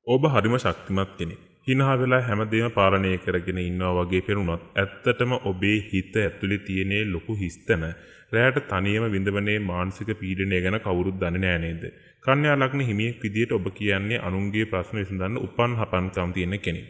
ඔබ හරිම ශක්තිමත් කෙනෙක්. හිනා වෙලා හැමදේම පාලනය කරගෙන ඉන්නවා වගේ පෙනුනත් ඇත්තටම ඔබේ හිත ඇතුලේ තියෙන ලොකු හිස්තන රැයට තනියම විඳවනේ මානසික පීඩනය ගැන කවුරුත් දන්නේ නෑ නේද? කන්‍යා ලග්න හිමියෙක් විදියට ඔබ කියන්නේ අනුන්ගේ ප්‍රශ්න විසඳන්න උපන් හපන්කම් තියෙන කෙනෙක්.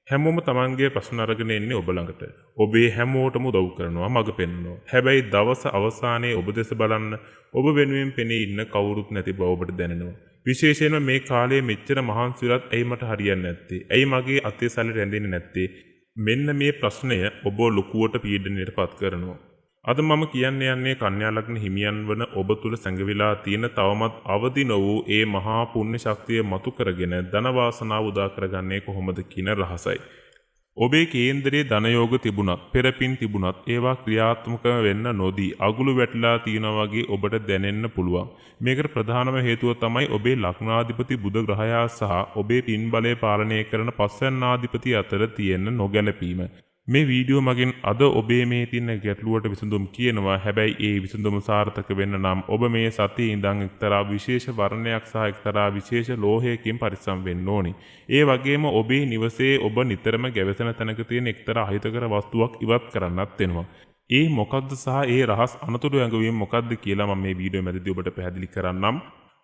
හැමෝම තමන්ගේ ප්‍රශ්න අරගෙන එන්නේ ඔබ ළඟට. ඔබේ හැමෝටම උදව් කරනවා, මඟ පෙන්වනවා. හැබැයි දවස අවසානයේ ඔබ දෙස බලන්න ඔබ වෙනුවෙන් පෙනී ඉන්න කවුරුත් නැති බව ඔබට දැනෙනවා. විශේෂයෙන්ම මේ කාලයේ මෙච්චර මහන්සියලත් ඇයි මට හරියන්නේ නැත්තේ? ඇයි මගේ අතේ සැලේ රැඳෙන්නේ නැත්තේ? මෙන්න මේ ප්‍රශ්නය ඔබ ලොකුවට පීඩනයටපත් කරනවා. අද මම කියන්න යන්නේ කන්‍යා ලග්න හිමියන් වන ඔබ තුල සැඟවිලා තියෙන තවමත් අවදි නො වූ ඒ මහා පුණ්‍ය ශක්තිය මතු කරගෙන ධන වාසනාව උදා කරගන්නේ කොහොමද කියන රහසයි. ඔබේ කේන්දරයේ ධනයෝග තිබුණත් පෙරපින් තිබුණත් ඒවා ක්‍රියාත්මක වෙන්න නොදී අගුළු වැටලා තියෙනවා වගේ ඔබට දැනෙන්න පුළුවන්. මේකට ප්‍රධානම හේතුව තමයි ඔබේ ලග්නාධිපති බුධ ග්‍රහයා සහ ඔබේ පින් බලය පාලනය කරන පස්වැන්නාධිපති අතර තියෙන නොගැලපීම. මේ වීඩියෝ මගින් අද ඔබේ මේ තියෙන ගැටලුවට විසඳුම් කියනවා. හැබැයි ඒ විසඳුම සාර්ථක වෙන්න නම් ඔබ මේ සතියේ ඉඳන් එක්තරා විශේෂ වර්ණයක් සහ එක්තරා විශේෂ ලෝහයකින් පරිස්සම් වෙන්න ඕනි. ඒ වගේම ඔබේ නිවසේ ඔබ නිතරම ගැවසෙන තැනක තියෙන එක්තරා අහිතකර වස්තුවක් ඉවත් කරන්නත් වෙනවා. ඒ මොකක්ද සහ ඒ රහස් අනතුරු ඇඟවීම මොකක්ද කියලා මම මේ වීඩියෝ මැදදී ඔබට පැහැදිලි කරන්නම්.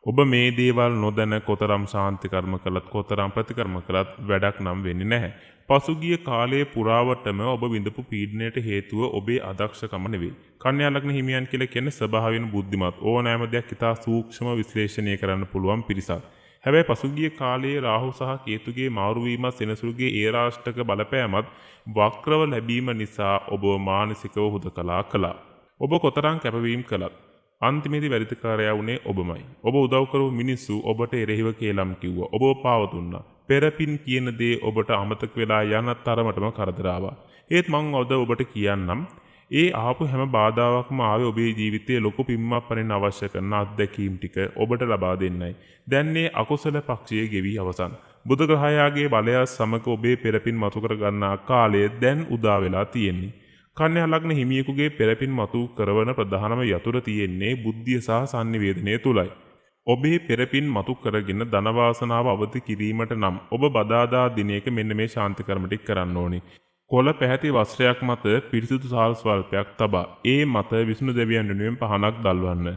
ඔබ මේ දේවල් නොදැන කොතරම් ශාන්ති කර්ම කළත් කොතරම් ප්‍රතිකර්ම කළත් වැඩක් නම් වෙන්නේ නැහැ. පසුගිය කාලයේ පුරාවටම ඔබ විඳපු පීඩනයට හේතුව ඔබේ අදක්ෂකම නෙවෙයි. කන්‍යා ලග්න හිමියන් කියලා කියන්නේ ස්වභාවයෙන් බුද්ධිමත් ඕනෑම දෙයක් ඉතා සූක්ෂම විශ්ලේෂණය කරන්න පුළුවන් පිරිසක්. හැබැයි පසුගිය කාලයේ රාහු සහ කේතුගේ මාරු වීමත් සෙනසුරුගේ ඒරාෂ්ටක බලපෑමත් වක්‍රව ලැබීම නිසා ඔබ මානසිකව හුදකලා කළා. ඔබ කොතරම් කැපවීම කළත් අන්තිමේදී වැඩිකාරයා වුණේ ඔබමයි. ඔබ උදව් කරපු මිනිස්සු ඔබට එරෙහිව කේලම් කිව්වා. ඔබව පාව දුන්නා. පෙරපින් කියන දේ ඔබට අමතක වෙලා යන තරමටම කරදර ආවා. ඒත් මං අද ඔබට කියන්නම් ඒ ආපු හැම බාධාවක්ම ආවේ ඔබේ ජීවිතයේ ලොකු පිම්මක් පරිණ අවශ්‍ය කරන අත්දැකීම් ටික ඔබට ලබා දෙන්නයි. දැන් මේ අකුසල පක්ෂයේ ගෙවි අවසන්. බුධ ග්‍රහයාගේ බලය සමග ඔබේ පෙරපින් මතු කර ගන්නා කාලය දැන් උදා වෙලා තියෙන්නේ. කන්‍යා ලග්න හිමියෙකුගේ පෙරපින් මතු කරවන ප්‍රධානම යතුර තියෙන්නේ බුද්ධිය සහ sannivedanaya තුලයි. ඔබේ පෙරපින් මතු කරගෙන ධන වාසනාව අවදි කිරීමට නම් ඔබ බදාදා දිනයක මෙන්න මේ ශාන්ති කර්ම ටික කරන්න ඕනි. කොළ පැහැති වස්ත්‍රයක් මත පිරිසිදු සාල් ස්වල්පයක් තබා ඒ මත විෂ්ණු දෙවියන් වෙනුවෙන් පහනක් දල්වන්න.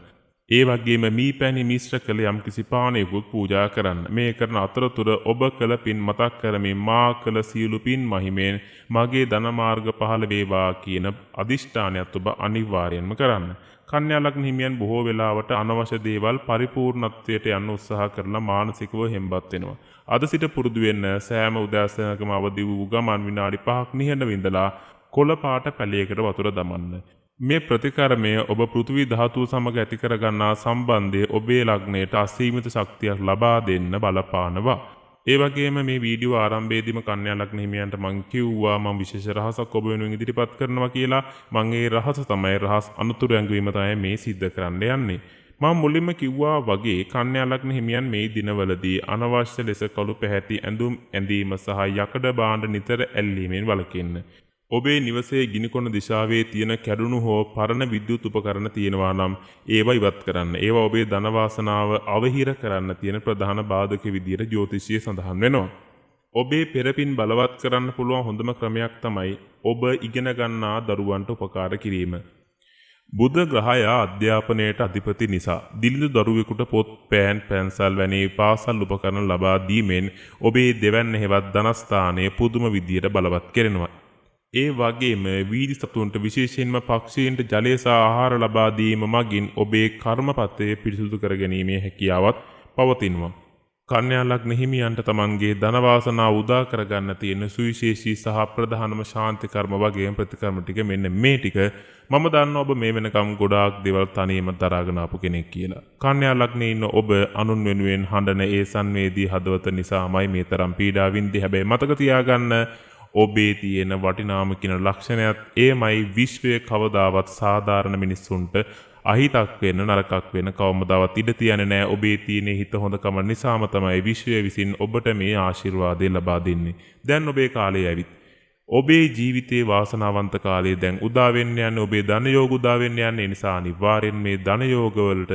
ඒ වගේම මීපැණි මිශ්‍ර කළ යම්කිසි පානයකුත් පූජා කරන්න. මේ කරන අතරතුර ඔබ කළ පින් මතක් කරමින් මා කළ සියලු පින් මහිමෙන් මගේ ධන මාර්ග පහළ වේවා කියන අදිෂ්ඨානයත් ඔබ අනිවාර්යයෙන්ම කරන්න. කන්‍යා ලග්න හිමියන් බොහෝ වෙලාවට අනවශ්‍ය දේවල් පරිපූර්ණත්වයට යන්න උත්සාහ කරලා මානසිකව හෙම්බත් වෙනවා. අද සිට පුරුදු වෙන්න සෑම උදෑසනකම අවදි වූ ගමන් විනාඩි 5ක් නිහඬ විඳලා කොළ පාට පැලයකට වතුර දමන්න. මේ ප්‍රතිකර්මය ඔබ පෘථිවි ධාතුව සමග ඇති කරගන්නා සම්බන්ධය ඔබේ ලග්නයට අසීමිත ශක්තියක් ලබා දෙන්න බලපානවා. ඒ වගේම මේ වීඩියෝ ආරම්භයේදීම කන්‍යා ලග්න හිමියන්ට මං කිව්වා මම විශේෂ රහසක් ඔබ වෙනුවෙන් ඉදිරිපත් කරනවා කියලා. මං ඒ රහස තමයි රහස් අනුතුරු ඇඟවීම තමයි මේ සිද්ධ කරන්න යන්නේ. මම මුලින්ම කිව්වා වගේ කන්‍යා ලග්න හිමියන් මේ දිනවලදී අනවශ්‍ය ලෙස කළු පැහැති ඇඳුම් ඇඳීම සහ යකඩ භාණ්ඩ නිතර ඇල්ලීමෙන් වළකින්න. ඔබේ නිවසේ ගිනිකොන දිශාවේ තියෙන කැඩුණු හෝ පරණ විද්‍යුත් උපකරණ තියෙනවා නම් ඒවා ඉවත් කරන්න. ඒවා ඔබේ ධන වාසනාව අවහිර කරන්න තියෙන ප්‍රධාන බාධක විදියට ජ්‍යොතිෂයේ සඳහන් වෙනවා. ඔබේ පෙරපින් බලවත් කරන්න පුළුවන් හොඳම ක්‍රමයක් තමයි ඔබ ඉගෙන ගන්නා දරුවන්ට උපකාර කිරීම. බුධ ග්‍රහයා අධ්‍යාපනයට අධිපති නිසා දිලිඳු දරුවෙකුට පොත්, පෑන්, පැන්සල් වැනි පාසල් උපකරණ ලබා දීමෙන් ඔබේ දෙවැන්න හෙවත් ධනස්ථානය පුදුම විදියට බලවත් කරනවා. ඒ වගේම වීදි සතුන්ට විශේෂයෙන්ම පක්ෂීන්ට ජලය සහ ආහාර ලබා දීම මගින් ඔබේ කර්මපතය පිරිසුදු කර ගැනීමේ හැකියාවත් පවතිනවා. කන්‍යා ලග්න හිමියන්ට තමන්ගේ ධන වාසනාව උදා කරගන්න තියෙන සුවිශේෂී සහ ප්‍රධානම ශාන්ති කර්ම වගේම ප්‍රතිකර්ම ටික මෙන්න මේ ටික මම දන්නවා ඔබ මේ වෙනකම් ගොඩාක් දේවල් තනියම දරාගෙන ආපු කෙනෙක් කියලා. කන්‍යා ලග්නේ ඉන්න ඔබ අනුන් වෙනුවෙන් හඬන ඒ සංවේදී හදවත නිසාමයි මේ තරම් පීඩා විඳි. හැබැයි මතක තියාගන්න ඔබේ තියෙන වටිනාම කියන ලක්ෂණයත් එයමයි විශ්වයේ කවදාවත් සාධාරණ මිනිස්සුන්ට අහිතක් වෙන්න නරකක් වෙන්න කවමදාවත් ඉඩ තියන්නේ නැහැ. ඔබේ තියෙන හිත හොඳකම නිසාම තමයි විශ්වය විසින් ඔබට මේ ආශිර්වාදය ලබා දෙන්නේ. දැන් ඔබේ කාලය ඇවිත්. ඔබේ ජීවිතේ වාසනාවන්ත කාලය දැන් උදා වෙන්න යන්නේ. ඔබේ ධන යෝග උදා වෙන්න යන්නේ. ඒ නිසා අනිවාර්යෙන් මේ ධන යෝග වලට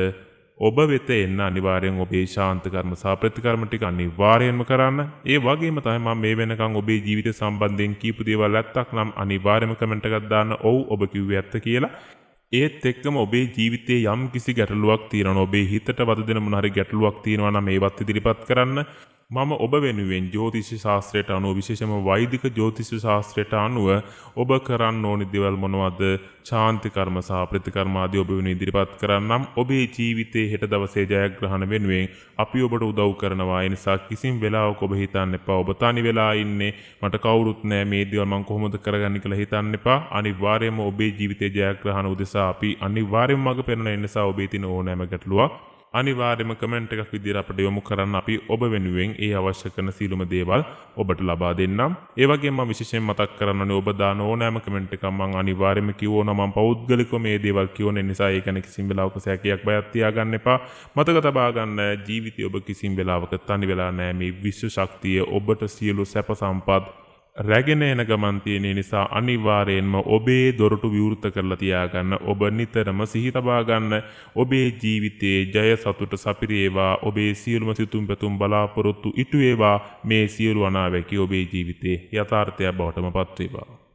ඔබ වෙත එන්න අනිවාර්යෙන් ඔබේ ශාන්ත කර්ම සහ ප්‍රතිකර්ම ටික අනිවාර්යෙන්ම කරන්න. ඒ වගේම තමයි මම මේ වෙනකන් ඔබේ ජීවිතය සම්බන්ධයෙන් කියපු දේවල් ඇත්තක් නම් අනිවාර්යයෙන්ම කමෙන්ට් එකක් දාන්න. ඔව් ඔබ කිව්වේ ඇත්ත කියලා. ඒත් එක්කම ඔබේ ජීවිතයේ යම් කිසි ගැටලුවක් තියෙනවා, ඔබේ හිතට වද දෙන මොන හරි ගැටලුවක් තියෙනවා නම් ඒවත් ඉදිරිපත් කරන්න. මම ඔබ වෙනුවෙන් ජ්‍යොතිෂ ශාස්ත්‍රයට අනුව, විශේෂම වෛදික ජ්‍යොතිෂ ශාස්ත්‍රයට අනුව ඔබ කරන්න ඕනි දේවල් මොනවද, ශාන්ති කර්ම සහ ප්‍රතිකර්ම ආදී ඔබ වෙනුවෙන් ඉදිරිපත් කරන්නම්. ඔබේ ජීවිතයේ හෙට දවසේ ජයග්‍රහණ වෙනුවෙන් අපි ඔබට උදව් කරනවා. ඒ නිසා කිසිම වෙලාවක ඔබ හිතන්න එපා ඔබ තනි වෙලා ඉන්නේ, මට කවුරුත් නැහැ, මේ දේවල් මම කොහොමද කරගන්නේ කියලා හිතන්න එපා. අනිවාර්යයෙන්ම ඔබේ ජීවිතයේ ජයග්‍රහණ උදෙසා අපි අනිවාර්යයෙන්ම මඟ පෙන්වන නිසා ඔබේ තියෙන ඕනෑම ගැටලුවක් අනිවාර්යයෙන්ම කමෙන්ට් එකක් විදිහට අපිට යොමු කරන්න. අපි ඔබ වෙනුවෙන් ඒ අවශ්‍ය කරන සීලම දේවල් ඔබට ලබා දෙන්නම්. ඒ වගේම මම විශේෂයෙන් මතක් කරන්න ඔබ දාන ඕනෑම කමෙන්ට් එකක් මම අනිවාර්යයෙන්ම කියවනවා. මම පෞද්ගලිකව මේ දේවල් කියවන නිසා ඒක නේ කිසිම වෙලාවක සැකයක් බයක් තියාගන්න එපා. මතක තබා ගන්න, ජීවිතය ඔබ කිසිම වෙලාවක තනි වෙලා නැහැ. මේ විශ්ව ශක්තිය ඔබට සියලු සැප සම්පත් රැගෙන එන ගමන් තියෙන නිසා අනිවාර්යෙන්ම ඔබේ දොරටු විවෘත කරලා තියාගන්න. ඔබ නිතරම සිහි තබා ගන්න, ඔබේ ජීවිතයේ ජය සතුට සපිරේවා, ඔබේ සියලුම සිතුම් පැතුම් බලාපොරොත්තු ඉටු වේවා. මේ සියලු අනාවැකි ඔබේ ජීවිතයේ යථාර්ථයක් බවටම පත් වේවා.